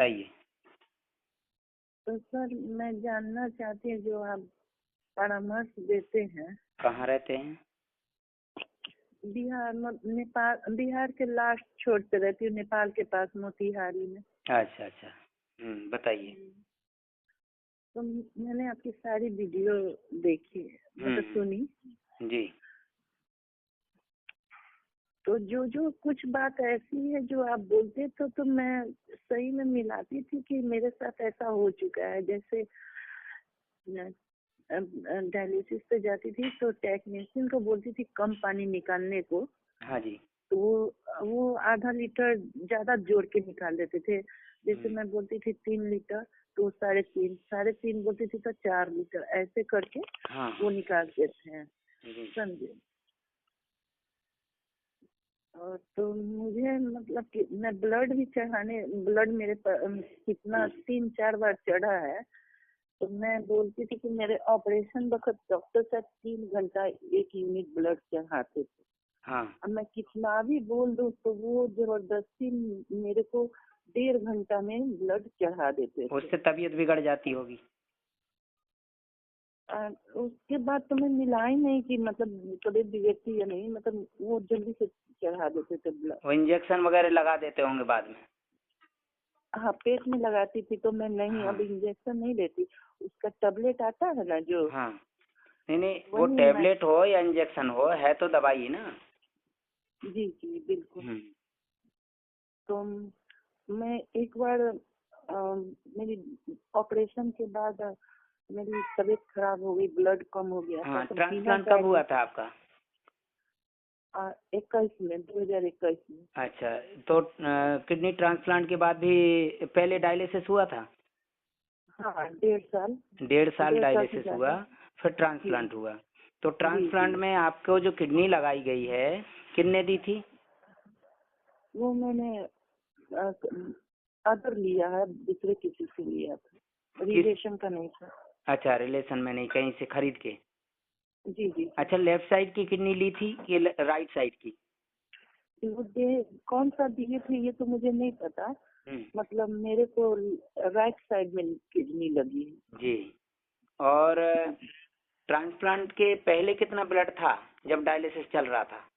बताइए। तो सर मैं जानना चाहती हूँ, जो आप परामर्श देते हैं। कहाँ रहते हैं? बिहार नेपाल, बिहार के लास्ट छोर पे रहती हूँ, नेपाल के पास मोतिहारी में। अच्छा अच्छा। बताइए। तो मैंने आपकी सारी वीडियो देखी है, मतलब सुनी। जी। तो जो जो कुछ बात ऐसी है जो आप बोलते तो मैं सही में मिलाती थी कि मेरे साथ ऐसा हो चुका है। जैसे डायलिसिस पे जाती थी तो टेक्नीशियन को बोलती थी कम पानी निकालने को। हाँ जी। तो वो आधा लीटर ज्यादा जोड़ के निकाल देते थे। जैसे मैं बोलती थी 3 लीटर, तो 3.5 बोलती थी तो 4 लीटर, ऐसे करके हाँ वो निकालते थे, जी। समझे। और तो मुझे मतलब कि मैं ब्लड मेरे कितना 3-4 बार चढ़ा है। तो मैं बोलती थी कि मेरे ऑपरेशन वक्त डॉक्टर साहब 3 घंटा 1 यूनिट ब्लड चढ़ाते थे। हाँ। अब मैं कितना भी बोल दूं तो वो जबरदस्ती मेरे को 1.5 घंटा में ब्लड चढ़ा देते थे। उससे तबीयत बिगड़ जाती होगी। उसके बाद तो मैं मिला ही नहीं कि मतलब तबीयत बिगड़ती या नहीं, मतलब वो जल्दी से चढ़ा देते थे ब्लड। वो इंजेक्शन वगैरह लगा देते होंगे बाद में। हाँ, पेट में लगाती थी तो मैं नहीं, हाँ अब इंजेक्शन नहीं लेती। उसका टैबलेट आता है ना जो, हाँ। नहीं नहीं, वो वही मैं। टैबलेट हो या इंजेक्शन हो, है तो दवाई ही ना। जी जी बिल्कुल। हम्म। तो मैं एक बार मेरी ऑपरेशन के बाद मेरी तबीयत खराब हो गई, ब्लड कम हो गया था हाँ, तो बिना ट्रांसप्लांट कब हुआ डायलिसिस। था आपका? 2021 में। अच्छा। तो किडनी ट्रांसप्लांट के बाद भी पहले डायलिसिस हुआ था? हाँ, 1.5 साल। 1.5 साल 1.5 साल से डायलिसिस हुआ, ज्यादा। फिर जी ट्रांसप्लांट हुआ। तो जी जी। ट्रांसप्लांट में आपको जो किडनी लगाई गई है, किसने दी थी? वो मैंने अदर लिया है, दूसरे किसी से लिया था, किस? रिलेशन का नहीं था। अच्छा, रिलेशन में नहीं, कहीं से खरीद के। जी जी जी। अच्छा, लेफ्ट साइड की किडनी ली थी कि राइट साइड की? वो कौन सा दिए थे ये तो मुझे नहीं पता। हम्म। मतलब मेरे को राइट साइड में किडनी लगी है। जी। और ट्रांसप्लांट के पहले कितना ब्लड था जब डायलिसिस चल रहा था?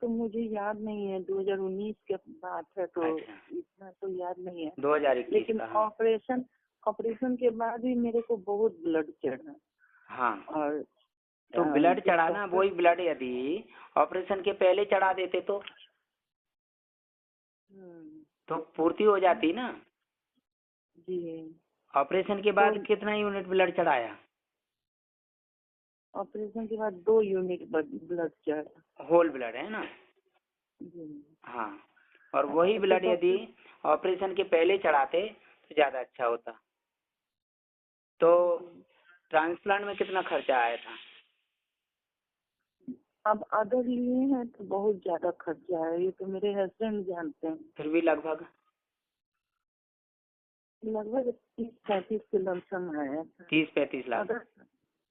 तो मुझे याद नहीं है, 2019 के बात है तो अच्छा, इतना तो याद नहीं है। 2021 लेकिन का। हाँ ऑपरेशन के बाद भी मेरे को बहुत ब्लड चढ़ा। हाँ। और तो ब्लड जब चढ़ाना, डॉक्टर। वही ब्लड यदि ऑपरेशन के पहले चढ़ा देते तो पूर्ति हो जाती ना। जी। ऑपरेशन के तो बाद कितना यूनिट ब्लड चढ़ाया? ऑपरेशन के बाद 2 यूनिट ब्लड चढ़ा। होल ब्लड है ना। जी। हाँ। और वही तो ब्लड यदि डॉक्टर। ऑपरेशन के पहले चढ़ाते तो ज्यादा अच्छा होता। तो ट्रांसप्लांट में कितना खर्चा आया था? अब अदर लिए हैं तो बहुत ज्यादा खर्चा है, ये तो मेरे हस्बैंड जानते हैं। फिर भी लगभग लगभग 30-35 के लमसम आया था 30-35 लाख। अदर।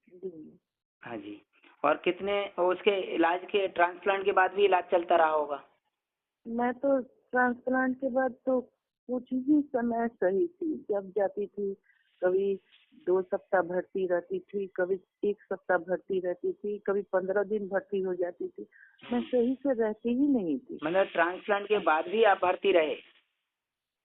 जी। हाँ जी। और कितने उसके इलाज के, ट्रांसप्लांट के बाद भी इलाज चलता रहा होगा? मैं तो ट्रांसप्लांट के बाद तो कुछ ही समय सही थी, जब जाती थी कभी 2 सप्ताह भर्ती रहती थी, कभी 1 सप्ताह भर्ती रहती थी, कभी 15 दिन भर्ती हो जाती थी। मैं सही से रहती ही नहीं थी। मतलब ट्रांसप्लांट के बाद भी आप भर्ती रहे?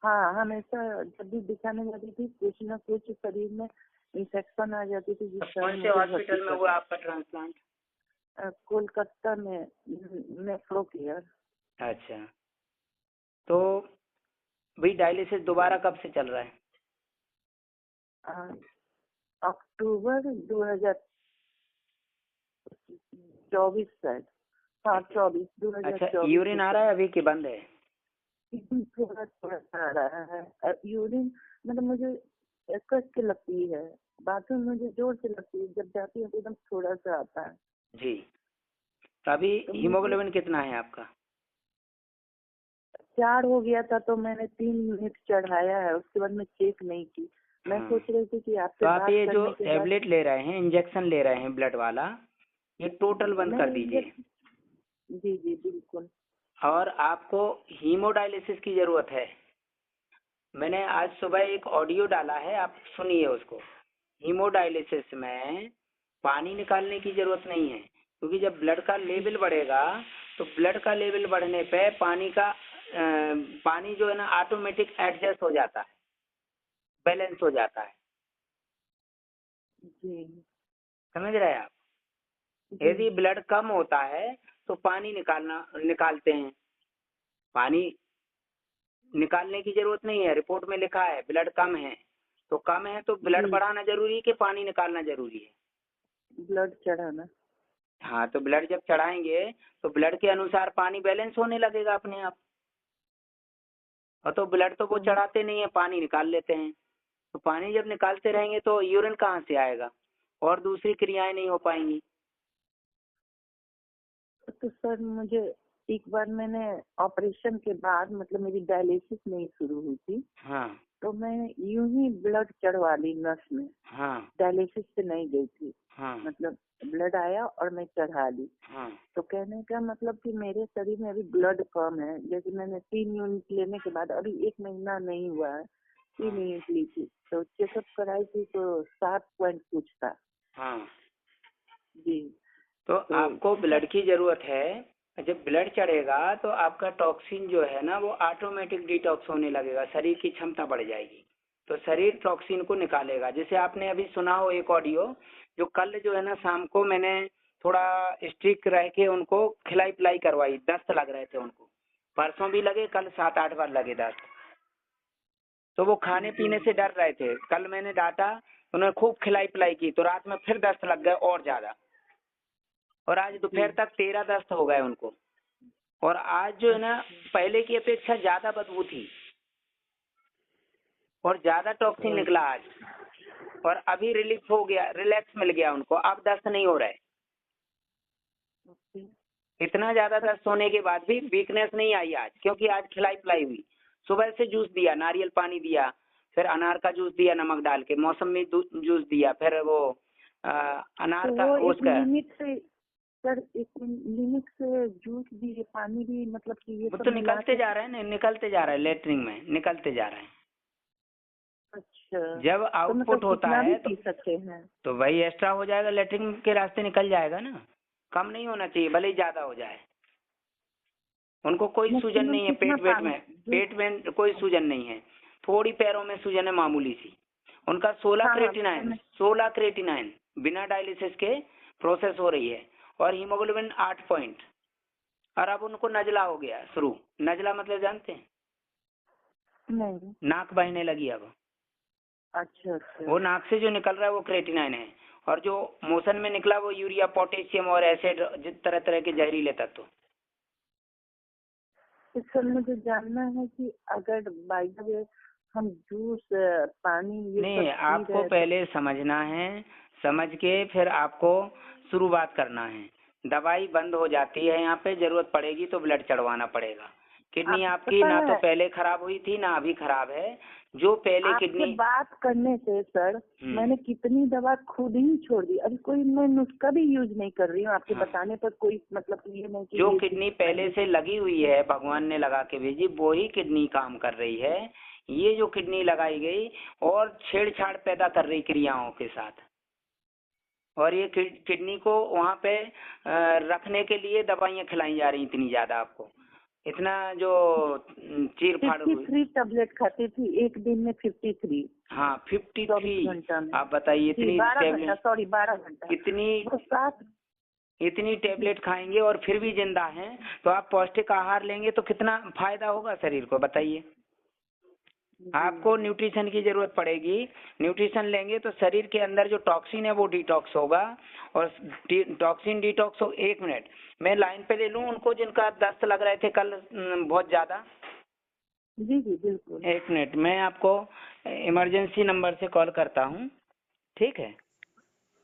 हाँ, हमेशा जब भी दिखाने जाती थी कुछ न कुछ शरीर में इंफेक्शन आ जाती थी, जिस कौन कारण से मुझे भर्ती हॉस्पिटल में हुआ कर। आपका ट्रांसप्लांट? कोलकाता में नेफ्रो केयर। अच्छा। तो भाई डायलिसिस दोबारा कब से चल रहा है? अक्टूबर 2024 शायद। हाँ, 24 अच्छा, 2024 से यूरिन आ चल। रहा है अभी कि बंद है? थोड़ा थोड़ा सा आ रहा है यूरिन। मतलब मुझे कस के लगती है, बाथरूम में मुझे जोर से लगती है, जब जाती हूँ तो एकदम थोड़ा सा आता है। जी। तो अभी तो मुझे हीमोग्लोबिन कितना है आपका? 4 हो गया था तो मैंने 3 यूनिट चढ़ाया है, उसके बाद मैं चेक नहीं की। मैं हाँ। सोच रही थी कि तो आपसे आप बात ये जो करने के बाद। टैबलेट ले रहे हैं, इंजेक्शन ले रहे हैं ब्लड वाला, ये टोटल बंद कर नहीं दीजिए। जी जी बिल्कुल। और आपको हीमोडायलिसिस की जरूरत है। मैंने आज सुबह एक ऑडियो डाला है, आप सुनिए उसको। हीमोडायलिसिस में पानी निकालने की जरूरत नहीं है, क्योंकि जब ब्लड का लेवल बढ़ेगा तो ब्लड का लेवल बढ़ने पे पानी जो है ना ऑटोमेटिक एडजस्ट हो जाता है, बैलेंस हो जाता है। जी समझ रहे हैं आप? जी। यदि ब्लड कम होता है तो पानी निकालते हैं। पानी निकालने की जरूरत नहीं है, रिपोर्ट में लिखा है ब्लड कम है, तो कम है तो ब्लड जी, बढ़ाना जरूरी है कि पानी निकालना जरूरी है? ब्लड चढ़ाना। हाँ, तो ब्लड जब चढ़ाएंगे तो ब्लड के अनुसार पानी बैलेंस होने लगेगा अपने आप। और तो ब्लड तो वो तो चढ़ाते नहीं है, पानी निकाल लेते हैं। तो पानी जब निकालते रहेंगे तो यूरिन कहाँ से आएगा और दूसरी क्रियाएं नहीं हो पाएंगी। तो सर मुझे एक बार मैंने ऑपरेशन के बाद मतलब मेरी डायलिसिस नहीं शुरू हुई थी, हाँ तो मैं यूं ही ब्लड चढ़वा ली नस में। हाँ डायलिसिस से नहीं गई थी, हाँ मतलब ब्लड आया और मैं चढ़ा ली। हाँ तो कहने का मतलब कि मेरे शरीर में अभी ब्लड कम है। जैसे मैंने 3 यूनिट लेने के बाद अभी 1 महीना नहीं हुआ है, 3 यूनिट ली थी, तो चेकअप कराई थी तो 7 पॉइंट कुछ था। हाँ। जी। तो तो आपको ब्लड की जरूरत है। जब ब्लड चढ़ेगा तो आपका टॉक्सिन जो है ना वो ऑटोमेटिक डिटॉक्स होने लगेगा, शरीर की क्षमता बढ़ जाएगी, तो शरीर टॉक्सिन को निकालेगा। जैसे आपने अभी सुना हो एक ऑडियो, जो कल जो है ना शाम को मैंने थोड़ा स्ट्रिक्ट रह के उनको खिलाई पिलाई करवाई, दस्त लग रहे थे उनको, परसों भी लगे, कल 7-8 बार लगे दस्त। तो वो खाने पीने से डर रहे थे, कल मैंने डांटा, उन्होंने खूब खिलाई पिलाई की, तो रात में फिर दस्त लग गए और ज्यादा, और आज दोपहर तक 13 दस्त हो गए उनको। और आज जो है ना पहले की अपेक्षा ज्यादा बदबू थी और ज्यादा टॉक्सिन निकला आज, और अभी रिलीफ हो गया, रिलैक्स मिल गया उनको, अब दस्त नहीं हो रहे। इतना ज्यादा दस्त होने के बाद भी वीकनेस नहीं आई आज, क्योंकि आज खिलाई पिलाई हुई। सुबह से जूस दिया, नारियल पानी दिया, फिर अनार का जूस दिया नमक डाल के, मौसमी जूस दिया, फिर वो अनार तो का वो एक उसका, लिमिट से सर, एक लिमिट से जूस भी पानी भी मतलब कि ये वो सब तो मिला निकलते के। जा रहे हैं ना, निकलते जा रहा है, लेटरिन में निकलते जा रहे हैं। अच्छा, जब तो आउटपुट मतलब होता कितना भी है पी सकते हैं? तो वही एक्स्ट्रा हो जाएगा, लेटरिन के रास्ते निकल जाएगा ना। कम नहीं होना चाहिए, भले ही ज्यादा हो जाए। उनको कोई सूजन मैक्सिमम नहीं है, कितना पानी जूस? पेट में कोई सूजन नहीं है, थोड़ी पैरों में सूजन है मामूली सी। उनका 16 हाँ हाँ क्रेटिनाइन 16 क्रेटिनाइन बिना डायलिसिस के प्रोसेस हो रही है, और हीमोग्लोबिन 8 पॉइंट। और अब उनको नजला हो गया शुरू। नजला मतलब जानते हैं? नहीं। नाक बहने लगी अब। अच्छा अच्छा। वो नाक से जो निकल रहा है वो क्रेटिनाइन है, और जो मोशन में निकला वो यूरिया, पोटेशियम और एसिड, जिस तरह तरह के जहरीले तत्व। तो सर मुझे जानना है कि अगर बाई द वे हम जूस पानी ये सब नहीं, पी आपको रहे तो पहले समझना है, समझ के फिर आपको शुरुआत करना है। दवाई बंद हो जाती है यहाँ पे, जरूरत पड़ेगी तो ब्लड चढ़वाना पड़ेगा। किडनी आप आपकी पता ना तो है पहले खराब हुई थी ना अभी खराब है। जो पहले आपसे किडनी बात करने से सर मैंने कितनी दवा खुद ही छोड़ दी। अभी कोई मैं नुस्खा भी यूज नहीं कर रही हूँ आपके हाँ, बताने पर। कोई मतलब ये नहीं कि जो ये चीज किडनी पहले से लगी हुई है, भगवान ने लगा के भेजी, वो ही किडनी काम कर रही है। ये जो किडनी लगाई गई और छेड़छाड़ पैदा कर रही क्रियाओं के साथ, और ये किडनी को वहाँ पे रखने के लिए दवाइयाँ खिलाई जा रही इतनी ज्यादा आपको, इतना जो चीर फाड़ हुई। 53 टैबलेट खाती थी एक दिन में 53। हाँ 24 53। घंटा में। आप बताइए जी इतनी 12 घंटा, टेबलेट, सॉरी 12 घंटा। इतनी वो 7। इतनी टेबलेट खाएंगे और फिर भी जिंदा हैं, तो आप पौष्टिक आहार लेंगे तो कितना फायदा होगा शरीर को, बताइए। आपको न्यूट्रिशन की जरूरत पड़ेगी। न्यूट्रिशन लेंगे तो शरीर के अंदर जो टॉक्सिन है वो डिटॉक्स होगा, और टॉक्सिन डिटॉक्स हो। 1 मिनट मैं लाइन पे ले लूं उनको जिनका दस्त लग रहे थे कल बहुत ज्यादा। जी जी बिल्कुल। 1 मिनट, मैं आपको इमरजेंसी नंबर से कॉल करता हूँ, ठीक है?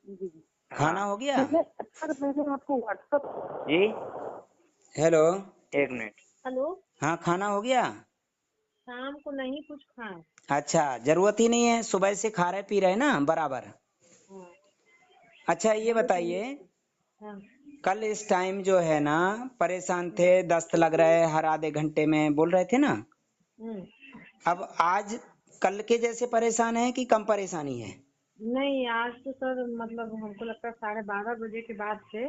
जी जी। खाना हो गया मैंने आपको व्हाट्सएप। जी? Hello, 1 minute. हेलो। हाँ, खाना हो गया? शाम को नहीं कुछ खाए। अच्छा, जरूरत ही नहीं है, सुबह से खा रहे पी रहे ना बराबर। हाँ, अच्छा ये नहीं तो बताइए, हाँ। कल इस टाइम जो है ना परेशान थे, दस्त लग रहा है हर आधे घंटे में, बोल रहे थे ना? हम्म। अब आज कल के जैसे परेशान है कि कम परेशानी है? नहीं, आज तो सर मतलब हमको लगता है 12:30 बजे के बाद से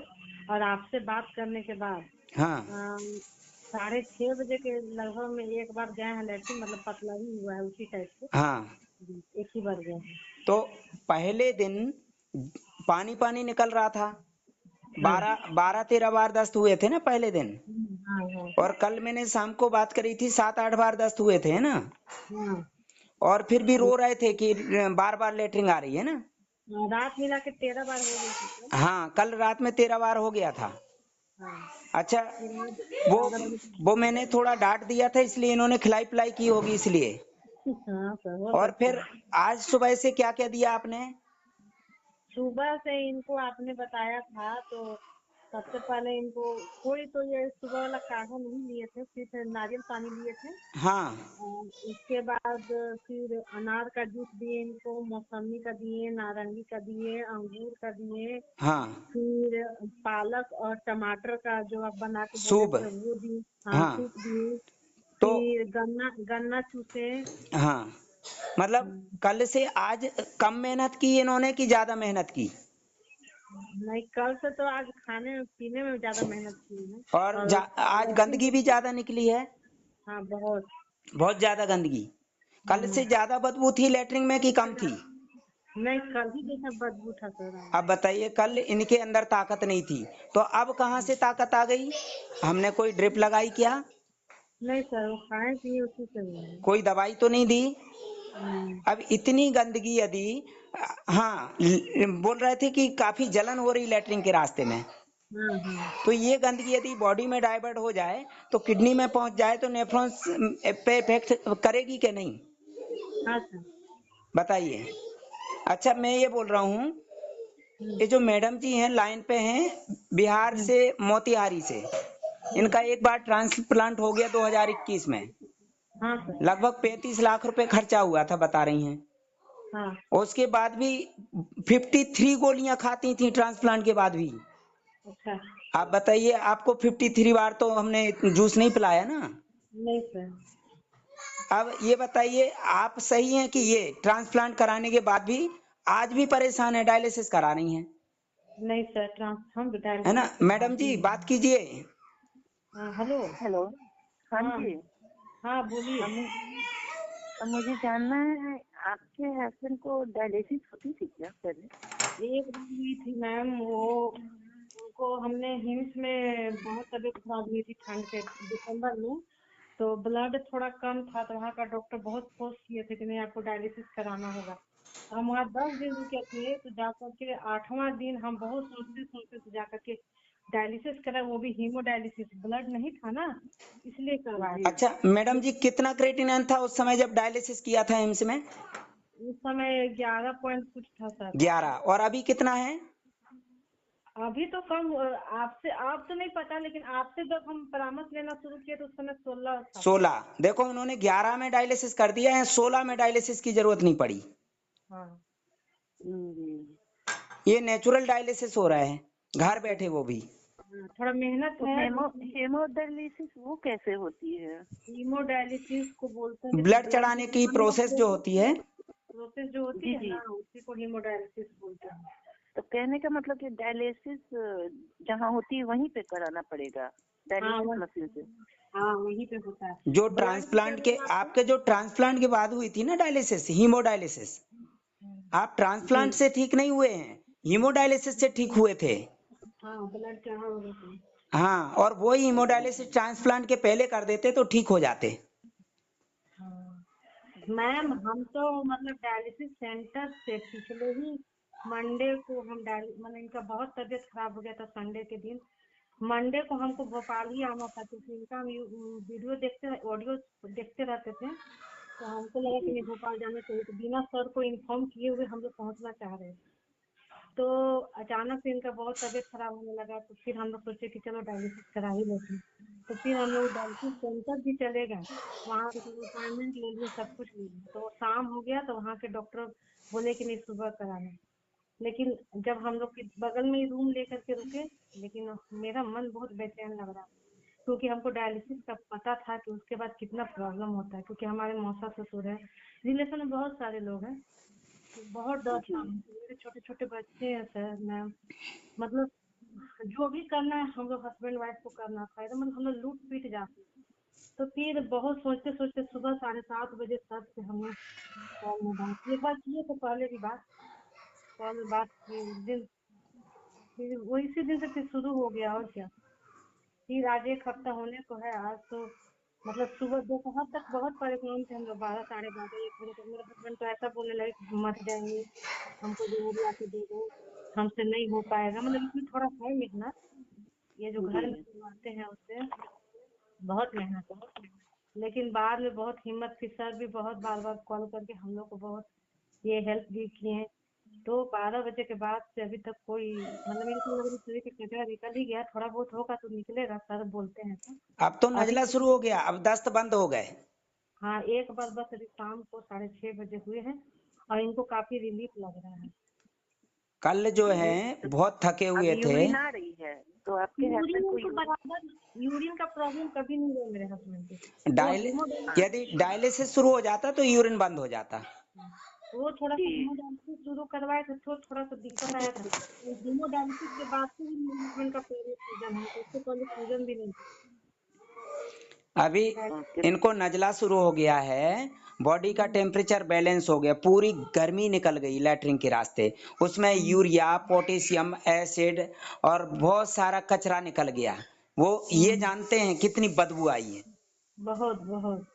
और आपसे बात करने के बाद हाँ 6:30 बजे के लगभग में एक बार गए हैं लेटरिन, मतलब पतला ही हुआ है उसी टाइप से। हाँ। एक ही बार गए हैं। तो पहले दिन पानी पानी निकल रहा था, हाँ 12-13 बार दस्त हुए थे ना पहले दिन। हाँ हाँ और कल मैंने शाम को बात करी थी, 7-8 बार दस्त हुए थे ना। हाँ। और फिर भी रो रहे थे कि बार बार लेटरिन आ रही है ना। रात मिला के 13 बार हो गई थी सर। हाँ कल रात में 13 बार हो गया था। हाँ अच्छा, फिर आज वो 12 बजे। वो मैंने थोड़ा डांट दिया था, इसलिए इन्होंने खिलाई पिलाई की होगी इसलिए। हाँ सर हो और सकता फिर है। आज सुबह से क्या क्या दिया आपने? सुबह से इनको आपने बताया था तो सबसे पहले इनको कोई तो ये सुबह वाला काढ़ा नहीं लिए थे, सिर्फ नारियल पानी लिए थे। हाँ और उसके बाद फिर अनार का जूस दिए इनको, मौसमी का दिए, नारंगी का दिए, अंगूर का दिए। हाँ। फिर पालक और टमाटर का जो आप बना के बोले सूप। थे वो दिए। हाँ हाँ। सूप दिए। तो फिर गन्ना गन्ना चूसे। हाँ, मतलब कल से आज कम मेहनत की इन्होंने कि ज्यादा मेहनत की? नहीं, कल से तो आज खाने पीने में ज्यादा मेहनत की है। और और आज लेकिन गंदगी भी ज्यादा निकली है। हाँ बहुत। बहुत ज्यादा गंदगी। कल से ज्यादा बदबू थी लेटरिन में कि कम थी? नहीं, कल ही जैसा बदबू था सर आज। अब बताइए, कल इनके अंदर ताकत नहीं थी तो अब कहाँ से ताकत आ गई? हमने कोई ड्रिप लगाई क्या? नहीं सर, वो खाए पिए उसी से हुआ है। कोई दवाई तो नहीं दी? नहीं। अब इतनी गंदगी यदि, हाँ बोल रहे थे कि काफी जलन हो रही लेटरिन के रास्ते में। हाँ हाँ तो ये गंदगी यदि बॉडी में डाइवर्ट हो जाए तो किडनी में पहुंच जाए तो नेफ्रॉन्स पे इफेक्ट करेगी कि नहीं? हाँ सर। बताइए। अच्छा, मैं ये बोल रहा हूँ, हम्म ये जो मैडम जी हैं लाइन पे हैं बिहार हम्म से, मोतिहारी से, हम्म। इनका एक बार ट्रांसप्लांट हो गया 2021 में। हाँ सर। लगभग 35 लाख रुपए खर्चा हुआ था बता रही हैं। हाँ। उसके बाद भी 53 गोलियां खाती थी ट्रांसप्लांट के बाद भी। अच्छा। आप बताइए, आपको 53 बार तो हमने जूस नहीं पिलाया ना। नहीं सर। अब ये बताइए, आप सही हैं कि ये ट्रांसप्लांट कराने के बाद भी आज भी परेशान है, डायलिसिस करा रही हैं? नहीं सर, हम है ना डायलिसिस के मैडम बाद जी, ही। बात कीजिए। हाँ हेलो। हेलो। हाँ हाँ जी। हाँ बोलिए। हम मुझे जानना है, आपके हस्बैंड को डायलिसिस होती थी क्या पहले? एक बार हुई थी मैम, वो उनको हमने हिम्स में बहुत तबीयत खराब हुई थी ठंड के दिसंबर में। तो ब्लड थोड़ा कम था तो वहाँ का डॉक्टर बहुत फोर्स किए थे कि नहीं आपको डायलिसिस कराना होगा। तो हम वहाँ 10 दिन रुके थे, तो जाकर के 8वां दिन हम बहुत सोचते सोचते तो जाकर के डायलिसिस करा, वो भी हीमोडायलिसिस, ब्लड नहीं था ना इसलिए करवाए। अच्छा मैडम जी, कितना क्रेटिनिन था उस समय जब डायलिसिस किया था एम्स में? उस समय 11 पॉइंट कुछ था सर। 11। और अभी कितना है? अभी तो कम आपसे आप तो नहीं पता, लेकिन आपसे जब हम परामर्श लेना शुरू किए तो उस समय 16 था सर। 16। देखो, उन्होंने 11 में डायलिसिस कर दिया है, 16 में डायलिसिस की जरूरत नहीं पड़ी। हाँ जी। ये नेचुरल डायलिसिस हो रहा है, घर बैठे वो भी। थोड़ा मेहनत तो है हेमोडायलिसिस वो कैसे होती है? हीमोडायलिसिस को बोलते हैं, जैसे ब्लड ब्लड चढ़ाने की प्रोसेस जो होती है। प्रोसेस जो होती जी है जी। ना उसी को हीमोडायलिसिस बोलते हैं। तो कहने का मतलब कि डायलिसिस जहाँ होती है वहीं पे कराना पड़ेगा, हाँ डायलिसिस मशीन से? हाँ वहीं पे होता है। जो ब्लड भी ट्रांसप्लांट के, चढ़ेगा आपको। आपके जो ट्रांसप्लांट के बाद हुई थी ना डायलिसिस, हीमोडायलिसिस, आप जी। ट्रांसप्लांट से ठीक नहीं हुए हैं, हीमोडायलिसिस से ठीक हुए थे। हाँ ब्लड चढ़ा होगा तो। हाँ, और वही हीमोडायलिसिस ट्रांसप्लांट के पहले कर देते तो ठीक हो जाते। हाँ मैम, हम तो मतलब डायलिसिस सेंटर से पिछले ही मंडे को हम मतलब इनका बहुत तबीयत खराब हो गया था संडे के दिन। मंडे को हमको भोपाल ही आना था क्योंकि इनका हम वीडियो देखते ऑडियो देखते रहते थे। तो हमको लगा कि नहीं भोपाल जाना चाहिए, तो बिना सर को इन्फॉर्म किए हुए हम लोग पहुँचना चाह रहे थे। तो अचानक से इनका बहुत तबीयत खराब होने लगा, तो फिर हम लोग सोचे कि चलो डायलिसिस करा ही लेते हैं। तो फिर हम लोग डायलिसिस सेंटर भी चले गए, वहाँ पे अपॉइंटमेंट ले लिए, सब कुछ ले लिया। तो शाम हो गया तो वहाँ के डॉक्टर बोले कि नहीं सुबह कराना। लेकिन जब हम लोग के बगल में ही रूम लेकर के रुके, लेकिन मेरा मन बहुत बेचैन लग रहा। क्योंकि हमको डायलिसिस का पता था कि उसके बाद कितना प्रॉब्लम होता है, क्योंकि हमारे मौसा ससुर है, रिलेशन में बहुत सारे लोग हैं, तो बहुत डर था हमको। मेरे छोटे छोटे बच्चे हैं सर मैम, मतलब जो भी करना है हम लोग हस्बैंड वाइफ को करना था, एकदम मतलब हम लोग लूट पीट जाते। तो फिर बहुत सोचते सोचते सुबह 7:30 बजे सर से हमने कॉल में बात की, एक बार किए तो पहले भी कॉल में बात की उस दिन, फिर वो इसी दिन से फिर शुरू हो गया और क्या। फिर आज 1 हफ्ता होने को है। आज तो मतलब सुबह दोपहर तक बहुत परेशान थे हम लोग, 12, 12:30, 1 बजे तक। मेरे हस्बैंड तो ऐसा बोलने लगे कि मत जाएंगे, हमको जरूर ला के दे दो, हमसे नहीं हो पाएगा। मतलब इसमें थोड़ा है मेहनत, ये जो घर में करवाते हैं उससे बहुत मेहनत है। लेकिन बाद में बहुत हिम्मत थी, सर भी बहुत बार बार कॉल करके हम लोग को बहुत ये हेल्प भी किए। तो 12 बजे के बाद से अभी तक कोई मतलब मेरे को लग रहा है शरीर का कचरा निकल ही गया, थोड़ा बहुत होगा तो निकलेगा, सर बोलते हैं तो अब तो अभी नजला शुरू हो गया, अब दस्त बंद हो गए। हाँ, एक बार बस अभी शाम को 6:30 बजे हुए हैं और इनको काफी रिलीफ लग रहा है। कल जो है बहुत थके अब हुए थे। यूरिन आ रही है तो आपके हस्बैंड को यूरिन तो बराबर, यूरिन का प्रॉब्लम कभी नहीं हुआ मेरे हस्बैंड को। वो डायल यदि डायलिसिस शुरू हो जाता तो यूरिन बंद हो जाता। वो थोड़ा सा हीमोडायलिसिस शुरू करवाए थे तो थोड़ा सा दिक्कत आया था। हीमोडायलिसिस के बाद से भी मेरे हस्बैंड का पहले सूजन है, तो उससे पहले सूजन भी नहीं अभी इनको नजला शुरू हो गया है, बॉडी का टेम्परेचर बैलेंस हो गया, पूरी गर्मी निकल गई लैट्रिन के रास्ते, उसमें यूरिया, पोटेशियम, एसिड और बहुत सारा कचरा निकल गया। वो ये जानते हैं कितनी बदबू आई है। बहुत बहुत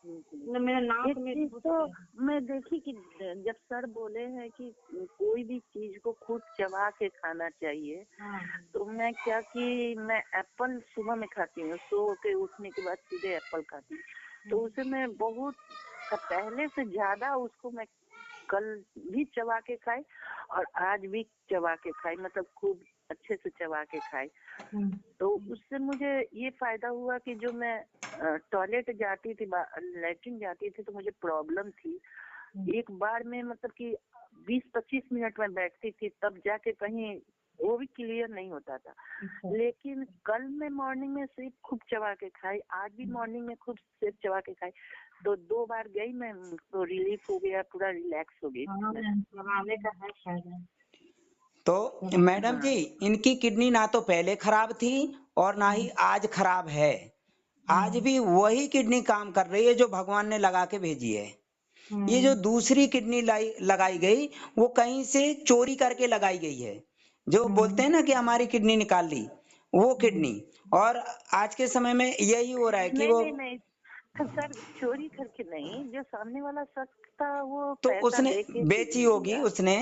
मतलब मेरा नाक एक में चीज घुस तो गया। मैं देखी कि जब सर बोले हैं कि कोई भी चीज को खुद चबा के खाना चाहिए, हाँ तो मैं क्या कि मैं एप्पल सुबह में खाती हूँ, सो के उठने के बाद सीधे एप्पल खाती हूँ, तो उसे मैं बहुत पहले से ज्यादा उसको मैं कल भी चबा के खाई और आज भी चबा के खाई, मतलब खूब अच्छे से चबा के खाई। तो उससे मुझे ये फायदा हुआ कि जो मैं टॉयलेट जाती थी, लैट्रिन जाती थी, तो मुझे प्रॉब्लम थी एक बार में, मतलब कि 20-25 मिनट में बैठती थी, तब जाके कहीं वो भी क्लियर नहीं होता था। लेकिन कल मैं मॉर्निंग में सिर्फ खूब चबा के खाई, आज भी मॉर्निंग में खूब सिर्फ चबा के खाई, तो 2 बार गई मैं तो रिलीफ हो गया, पूरा रिलैक्स हो गई। चबाने का है फायदा। तो मैडम जी, इनकी किडनी ना तो पहले खराब थी और ना ही आज खराब है। आज भी वही किडनी काम कर रही है जो भगवान ने लगा के भेजी है। ये जो दूसरी किडनी लगाई गई वो कहीं से चोरी करके लगाई गई है, जो बोलते हैं ना कि हमारी किडनी निकाल ली, वो किडनी। और आज के समय में यही हो रहा है कि वो नहीं सर, चोरी करके नहीं, जो सामने वाला शख्स था वो तो पैसा उसने दे के बेची होगी, उसने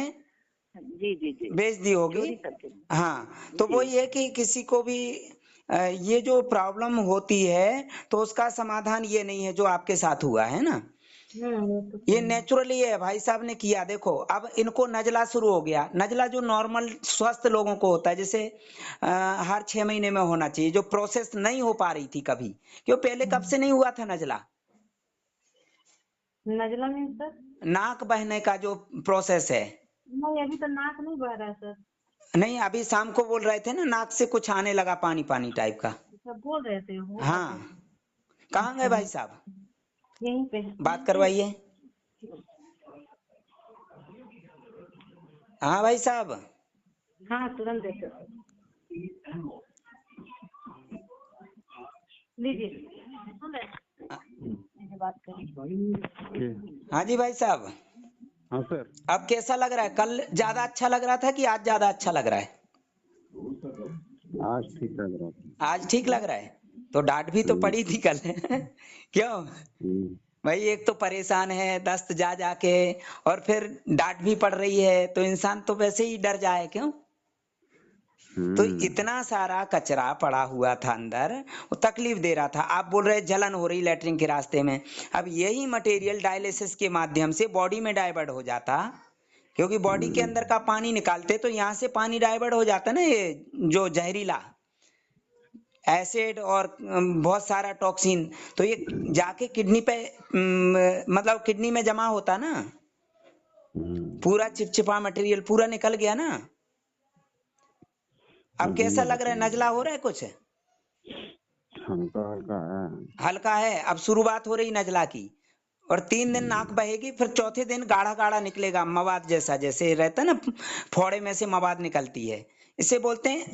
जी जी जी, बेच दी होगी। चोरी करके नहीं। हाँ, तो वो जी ये कि किसी को भी ये जो प्रॉब्लम होती है तो उसका समाधान ये नहीं है जो आपके साथ हुआ है ना, वो तो ये सही है। नेचुरली है। भाई साहब ने किया, देखो अब इनको नजला शुरू हो गया। नजला जो नॉर्मल स्वस्थ लोगों को होता है, जैसे हर 6 महीने में होना चाहिए, जो प्रोसेस नहीं हो पा रही थी कभी, क्यों पहले कब से नहीं हुआ था नजला? नजला में सर नाक बहने का जो प्रोसेस है। नहीं, अभी तो नाक नहीं बह रहा है सर। नहीं, अभी शाम को बोल रहे थे ना नाक से कुछ आने लगा, पानी पानी टाइप का। सब बोल रहे थे हो सकता है। हाँ, कहाँ गए अच्छा, भाई साहब? यहीं पे बात करवाइए। हाँ भाई साहब। हाँ तुरंत देते लीजिए, सुन रहे बात करें। हाँ जी भाई साहब, हाँ सर। अब कैसा लग रहा है? कल ज्यादा अच्छा लग रहा था कि आज ज्यादा अच्छा लग रहा है? आज ठीक लग रहा था। आज ठीक लग रहा है। तो डांट भी तो पड़ी थी कल क्यों भाई? एक तो परेशान है दस्त जा जाके, और फिर डांट भी पड़ रही है, तो इंसान तो वैसे ही डर जाए क्यों। तो इतना सारा कचरा पड़ा हुआ था अंदर, वो तकलीफ दे रहा था। आप बोल रहे जलन हो रही लैट्रिन के रास्ते में, अब यही मटेरियल डायलिसिस के माध्यम से बॉडी में डाइवर्ट हो जाता, क्योंकि बॉडी के अंदर का पानी निकालते तो यहाँ से पानी डाइवर्ट हो जाता ना, ये जो जहरीला एसिड और बहुत सारा टॉक्सिन, तो ये जाके किडनी पे मतलब किडनी में जमा होता ना, पूरा चिपचिपा मटेरियल पूरा निकल गया ना। अब कैसा लग रहा है? नजला हो रहा है कुछ? हल्का हल्का है। हल्का है। अब शुरुआत हो रही नजला की, और 3 दिन नाक बहेगी, फिर चौथे दिन गाढ़ा गाढ़ा निकलेगा, मवाद जैसा, जैसे रहता है ना फोड़े में से मवाद निकलती है। इसे बोलते हैं,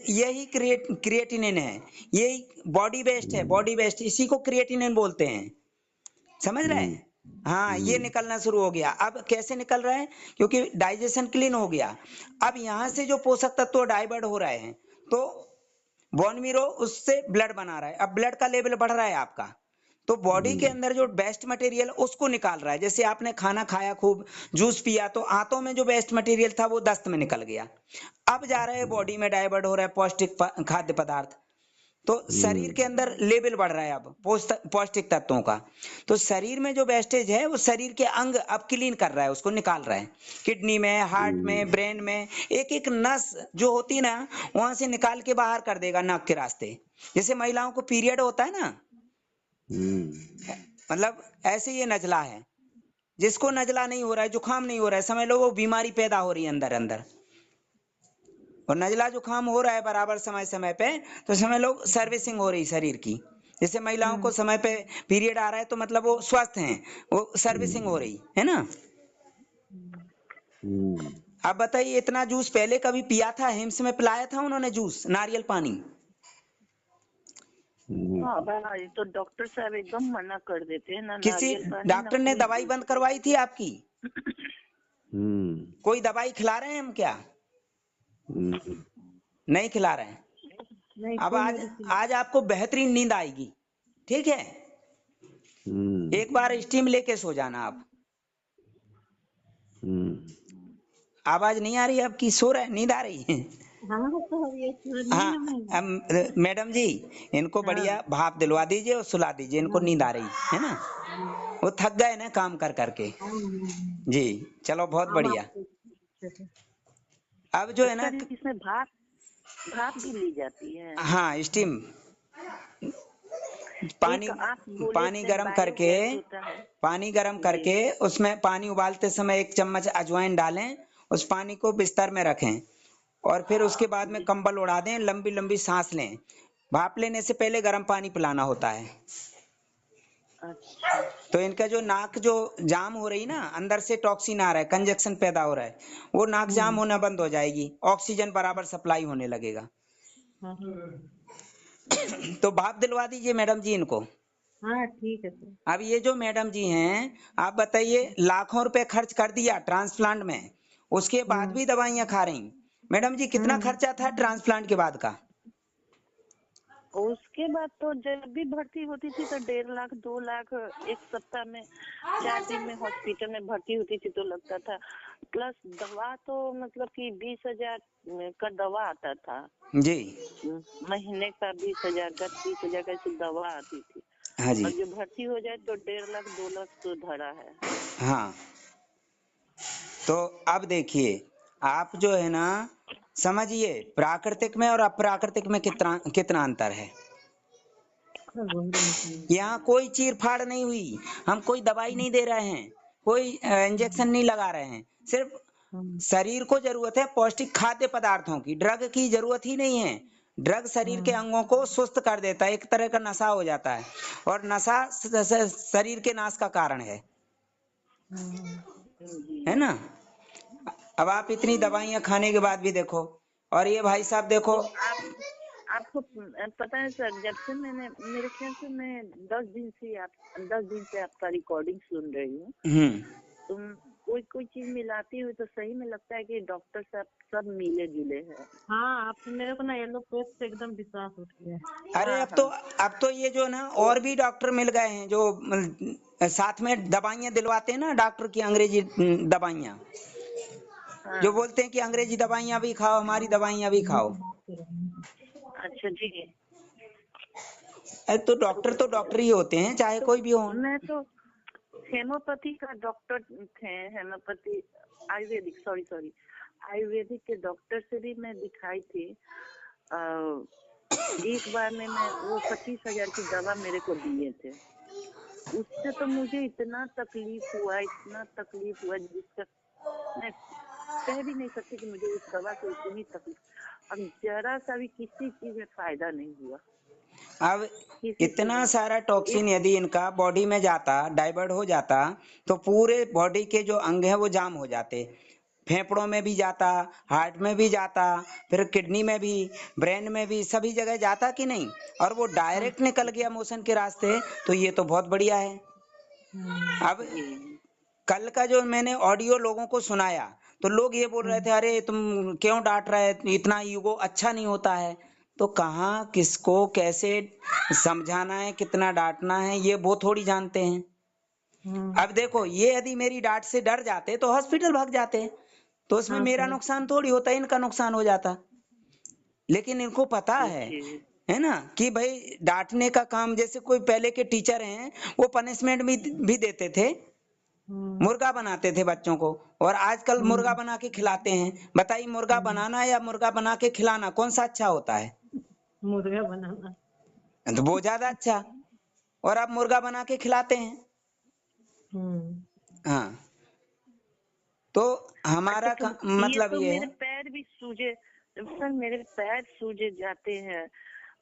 यही क्रिएटिनिन है, यही बॉडी वेस्ट है, बॉडी वेस्ट, इसी को क्रिएटिनिन बोलते हैं। समझ रहे हैं? हाँ, ये निकलना शुरू हो गया। अब कैसे निकल रहा है? क्योंकि डाइजेशन क्लीन हो गया। अब यहाँ से जो पोषक तत्व डाइवर्ट हो रहे हैं, तो बोन मीरो उससे ब्लड बना रहा है। अब ब्लड का लेवल बढ़ रहा है आपका, तो बॉडी के अंदर जो वेस्ट मटेरियल उसको निकाल रहा है। जैसे आपने खाना खाया, खूब जूस पिया, तो आंतों में जो वेस्ट मटेरियल था वो दस्त में निकल गया। अब जा रहा है बॉडी में, डाइवर्ट हो रहा है पौष्टिक खाद्य पदार्थ, तो शरीर के अंदर लेवल बढ़ रहा है अब पौष्टिक तत्वों का। तो शरीर में जो वेस्टेज है वो शरीर के अंग अब क्लीन कर रहा है, उसको निकाल रहा है। किडनी में, हार्ट में, ब्रेन में, एक एक नस जो होती है ना, वहां से निकाल के बाहर कर देगा नाक के रास्ते। जैसे महिलाओं को पीरियड होता है ना, मतलब ऐसे ये नजला है। जिसको नजला नहीं हो रहा है, जुकाम नहीं हो रहा है, समझ लो वो बीमारी पैदा हो रही है अंदर अंदर। और नजला जुकाम हो रहा है बराबर समय समय पे, तो समझ लो सर्विसिंग हो रही शरीर की। जैसे महिलाओं को समय पे पीरियड आ रहा है, तो मतलब वो स्वस्थ हैं, वो सर्विसिंग हो रही है ना। अब बताइए, इतना जूस पहले कभी पिया था? हिम्स में पिलाया था उन्होंने जूस, नारियल पानी? हाँ भाई, ये तो डॉक्टर साहब एकदम मना कर देते हैं ना, किसी नारियल पानी ना डॉक्टर ने कोई दवाई बंद करवाई थी आपकी? हम्म। कोई दवाई खिला रहे हैं हम क्या? नहीं खिला रहे हैं। नहीं, अब कोई आज मेडिसिन आज आपको बेहतरीन नींद आएगी, ठीक है? एक बार स्टीम लेके सो जाना आप। आवाज नहीं आ रही आपकी? सो रहे, नींद आ रही है? हाँ तो अब ये हाँ। नींद में। मैडम जी, इनको हाँ बढ़िया भाप दिलवा दीजिए और सुला दीजिए, इनको हाँ नींद आ रही है ना। वो थक गए ना काम कर करके। हाँ जी, चलो बहुत अब बढ़िया। आपको अब जो है ना, सर इसमें भाप भाप भी ली जाती है? हाँ, स्टीम, पानी एक आप बोले पानी थे गरम करके, बायोगैस होता है। पानी गरम जी। करके उसमें पानी उबालते समय 1 चम्मच अजवाइन डालें, उस पानी को बिस्तर में रखें, और फिर उसके बाद में जी। कंबल उड़ा दें, लंबी लंबी सांस लें। भाप लेने से पहले गर्म पानी पिलाना होता है। अच्छा। तो इनका जो नाक जो जाम हो रही ना, अंदर से टॉक्सिन आ रहा है, कंजक्शन पैदा हो रहा है, वो नाक जाम होना बंद हो जाएगी, ऑक्सीजन बराबर सप्लाई होने लगेगा। हाँ तो भाप दिलवा दीजिए मैडम जी इनको। हाँ ठीक है सर। अब ये जो मैडम जी हैं, आप बताइए, लाखों रुपए खर्च कर दिया ट्रांसप्लांट में, उसके बाद भी दवाइयां खा रही। मैडम जी, कितना खर्चा था ट्रांसप्लांट के बाद का? उसके बाद तो जब भी भर्ती होती थी तो 1.5 लाख 2 लाख, एक सप्ताह में 4 दिन में हॉस्पिटल में भर्ती होती थी तो लगता था। प्लस दवा तो मतलब कि 20,000 का दवा आता था। जी। महीने का 20,000 का, 30,000 का ऐसी दवा आती थी। हाँ जी। और जो भर्ती हो जाए तो 1.5 लाख 2 लाख तो धरा है। हाँ, तो अब देखिए, आप जो है ना, समझिए प्राकृतिक में और अप्राकृतिक में कितना कितना अंतर है। यहाँ कोई चीर फाड़ नहीं हुई, हम कोई दवाई नहीं दे रहे हैं, कोई इंजेक्शन नहीं लगा रहे हैं। सिर्फ शरीर को जरूरत है पौष्टिक खाद्य पदार्थों की, ड्रग की जरूरत ही नहीं है। ड्रग शरीर के अंगों को सुस्त कर देता है, एक तरह का नशा हो जाता है, और नशा शरीर के नाश का कारण है ना। अब आप इतनी दवाइयां खाने के बाद भी देखो, और ये भाई साहब देखो। तो आपको पता है सर, जब से मैंने, मेरे ख्याल से मैं 10 दिन से आपका रिकॉर्डिंग सुन रही हूँ। तुम कोई चीज मिलाती हुई तो सही में लगता है कि डॉक्टर साहब सब मिले जुले हैं। हाँ, अब तो मेरे को ना येलो पेज से एकदम विश्वास उठ गया है। अरे अब तो ये जो ना और भी डॉक्टर मिल गए हैं, जो साथ में दवाइयां दिलवाते हैं ना, डॉक्टर की अंग्रेजी दवाइयां, हाँ। जो बोलते हैं कि अंग्रेजी दवाइयां भी खाओ, हमारी दवाइयां भी खाओ। अच्छा जी। तो डॉक्टर ही होते हैं, चाहे तो कोई भी हो। मैं तो हेमोपैथी का डॉक्टर थे, हेमोपैथी आयुर्वेदिक आयुर्वेदिक के डॉक्टर से भी मैं दिखाई थी। एक बार में मैं वो 25,000 की दवा मेरे को दिए थे। उससे तो मुझे इतना तकलीफ हुआ जिसका मैं कह भी नहीं सकती कि मुझे उस दवा से इतनी तकलीफ। अब जरा सा भी किसी चीज में फायदा नहीं हुआ। अब किसी इतना से सारा टॉक्सिन यदि इनका बॉडी में जाता, डाइवर्ट हो जाता, तो पूरे बॉडी के जो अंग हैं वो जाम हो जाते। फेफड़ों में भी जाता, हार्ट में भी जाता, फिर किडनी में भी, ब्रेन में भी, सभी जगह जाता कि नहीं। और वो डायरेक्ट निकल गया मोशन के रास्ते, तो ये तो बहुत बढ़िया है। अब जी कल का जो मैंने ऑडियो लोगों को सुनाया, तो लोग ये बोल रहे थे, अरे तुम क्यों डांट रहे, इतना ईगो अच्छा नहीं होता है। तो कहाँ किसको कैसे समझाना है, कितना डांटना है, ये वो थोड़ी जानते हैं। अब देखो, ये यदि मेरी डांट से डर जाते तो हॉस्पिटल भाग जाते, तो उसमें हाँ मेरा सर। नुकसान थोड़ी होता, इनका नुकसान हो जाता। लेकिन इनको पता जी है ना, कि भाई डांटने का काम, जैसे कोई पहले के टीचर हैं, वो पनिशमेंट भी देते थे, मुर्गा बनाते थे बच्चों को, और आजकल मुर्गा बना के खिलाते हैं। बताइए, मुर्गा बनाना या मुर्गा बना के खिलाना कौन सा अच्छा होता है? मुर्गा बनाना। तो वो ज्यादा अच्छा। और अब मुर्गा बना के खिलाते हैं। हम्म। हाँ, तो अच्छा हमारा तो ये मतलब तो ये मेरे है। पैर भी सूजे सर, मेरे पैर सूजे जाते हैं।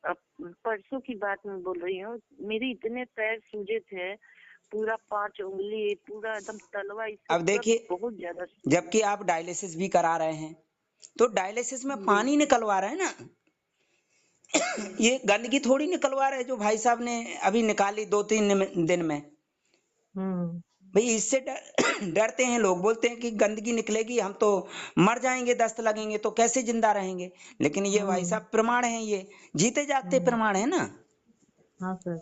अब परसों की बात मैं बोल रही हूँ, मेरे इतने पैर सूजे थे, पूरा 5 उंगली, पूरा एकदम तलवा, इससे अब पूरा देखिए, बहुत ज्यादा सूजा। जबकि आप डायलिसिस भी करा रहे हैं, तो डायलिसिस में जी पानी निकलवा रहे हैं ना, ये गंदगी थोड़ी निकलवा रहे जो भाई साहब ने अभी निकाली 2-3 दिन में। हम्म। भाई इससे डरते हैं लोग, बोलते हैं कि गंदगी निकलेगी, हम तो मर जाएंगे, दस्त लगेंगे, तो कैसे जिंदा रहेंगे। लेकिन ये भाई साहब प्रमाण है, ये जीते जागते प्रमाण है ना। हाँ सर।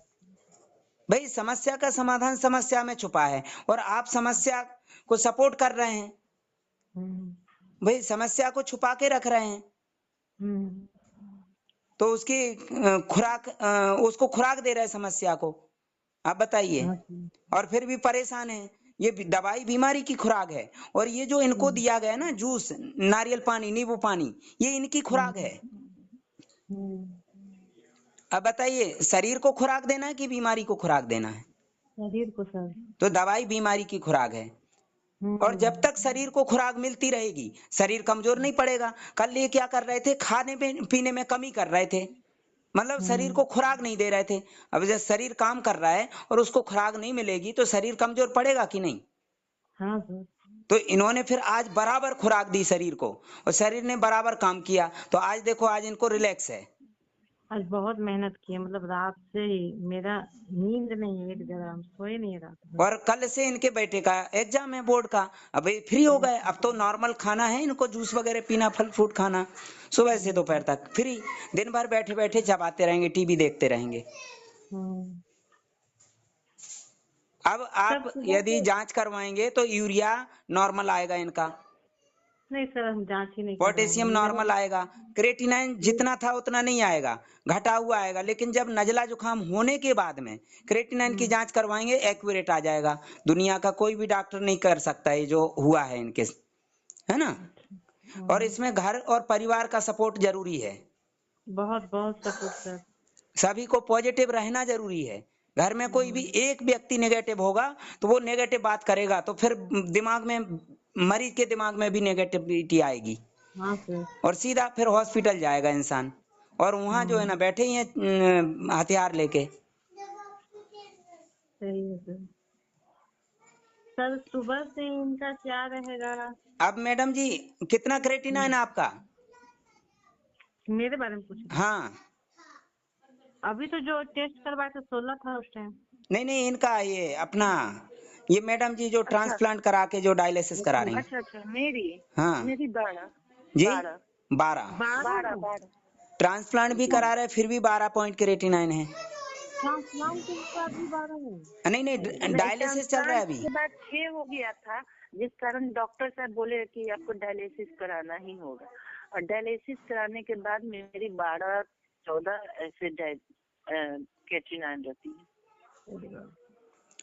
भाई समस्या का समाधान समस्या में छुपा है, और आप समस्या को सपोर्ट कर रहे हैं। हम्म। भाई समस्या को छुपा के रख रहे हैं, हम्म। तो उसकी उसको खुराक दे रहे हैं समस्या को। आप बताइए। हाँ सर। और फिर भी परेशान है। ये दवाई बीमारी की खुराक है, और ये जो इनको दिया गया ना जूस, नारियल पानी, नींबू पानी, ये इनकी खुराक है। हम्म। अब बताइए, शरीर को खुराक देना है कि बीमारी को खुराक देना है? शरीर को सर। तो दवाई बीमारी की खुराक है। और जब तक शरीर को खुराक मिलती रहेगी, शरीर कमजोर नहीं पड़ेगा। कल ये क्या कर रहे थे, खाने पीने में कमी कर रहे थे, मतलब शरीर को खुराक नहीं दे रहे थे। अब जब शरीर काम कर रहा है और उसको खुराक नहीं मिलेगी, तो शरीर कमजोर पड़ेगा कि नहीं? हाँ सर। तो इन्होंने फिर आज बराबर खुराक दी शरीर को, और शरीर ने बराबर काम किया, तो आज देखो, आज इनको रिलैक्स है। आज बहुत मेहनत की है, मतलब रात से ही मेरा नींद नहीं है, एक जगह हम सोए नहीं रात भर। और कल से इनके बेटे का एग्जाम है, बोर्ड का। अब ये फ्री हो गए, अब तो नॉर्मल खाना है इनको, जूस वगैरह पीना, फल फ्रूट खाना, सुबह से दोपहर तक फ्री। दिन भर बैठे बैठे चबाते रहेंगे, टीवी देखते रहेंगे। हम्म। अब सब आप सुबह यदि से। जांच करवाएंगे तो यूरिया नॉर्मल आएगा इनका, नहीं सर, हम जांच ही नहीं पोटेशियम करवाएंगे मेरा। नॉर्मल आएगा, क्रेटिनाइन जितना था उतना नहीं आएगा, घटा हुआ आएगा। लेकिन जब नजला जुकाम होने के बाद में क्रेटिनाइन की जांच करवाएंगे, एक्यूरेट आ जाएगा। दुनिया का कोई भी डॉक्टर नहीं कर सकता ये जो हुआ है इनके, है ना। और इसमें घर और परिवार का सपोर्ट जरूरी है। बहुत बहुत सपोर्ट सर। सभी को पॉजिटिव रहना जरूरी है। घर में कोई भी एक व्यक्ति नेगेटिव होगा, तो वो नेगेटिव बात करेगा, तो फिर दिमाग में, मरीज के दिमाग में भी नेगेटिविटी आएगी, हाँ सर। और सीधा फिर हॉस्पिटल जाएगा इंसान। और वहां जो है ना, बैठे ही हैं हथियार लेके। सही है सर। सर सुबह से इनका क्या रहेगा? अब मैडम जी, कितना क्रेटिनाइन है आपका? मेरे बारे में पूछ रहे हैं? हाँ। अभी तो जो टेस्ट करवाए थे 16 था उस टाइम। नहीं नहीं, इनका ये अपना, ये मैडम जी जो अच्छा ट्रांसप्लांट करा के जो डायलिसिस करा रही हैं। अच्छा अच्छा, मेरी हाँ मेरी 12 जी, 12 12। 12? 12 ट्रांसप्लांट भी करा रहे, फिर भी 12 पॉइंट क्रेटिनाइन है। ट्रांसप्लांट के बाद भी 12 है? नहीं नहीं, नहीं, डायलिसिस चल रहा है ट्रांसप्लांट अभी। के बाद 6 हो गया था, जिस कारण डॉक्टर साहब बोले कि आपको डायलिसिस कराना ही होगा। और डायलिसिस कराने के बाद मेरी 12-14 ऐसे क्रेटिनाइन रहती है।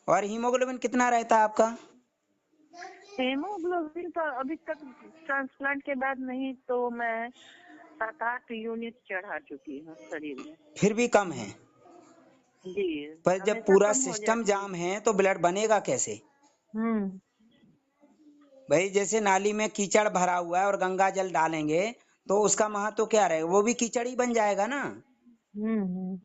और हीमोग्लोबिन कितना रहता है आपका? हेमोग्लोबिन तो अभी तक ट्रांसप्लांट के बाद नहीं, तो मैं 7-8 यूनिट चढ़ा चुकी हूँ शरीर में। फिर भी कम है। जी, पर जब हमेशा पूरा कम हो सिस्टम जाती है। जाम है, तो ब्लड बनेगा कैसे? हम्म। भाई जैसे नाली में कीचड़ भरा हुआ है और गंगा जल डालेंगे, तो उसका महत्व क्या रहेगा? वो भी कीचड़ ही बन जाएगा ना। हम्म।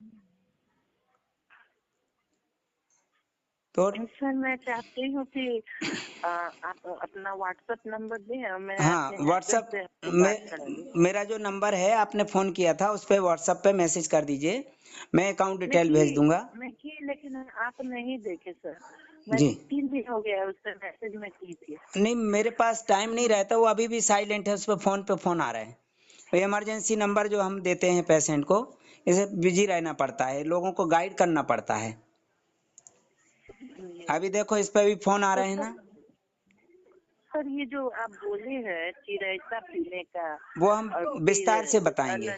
तो सर मैं चाहती हूँ कि आप अपना व्हाट्सएप नंबर दें और मैं हाँ, अपने व्हाट्सएप हस्बैंड से आपकी बात करा दूँ। मेरा जो नंबर है आपने फोन किया था उस पे व्हाट्सएप पे मैसेज कर दीजिए, मैं अकाउंट मैं डिटेल भेज दूंगा। की लेकिन आप नहीं देखे सर। मैं जी 3 दिन हो गया उस पर मैसेज में की थी। नहीं, मेरे पास टाइम नहीं रहता, वो अभी भी साइलेंट है, उस पे फोन आ रहा है। इमरजेंसी नंबर जो हम देते हैं पेशेंट को, इसे बिजी रहना पड़ता है, लोगों को गाइड करना पड़ता है। अभी देखो इस पे भी फोन आ तो रहे हैं ना, सर ये जो आप बोले हैं चिरैता पीने का वो हम और विस्तार से फिर बताएंगे।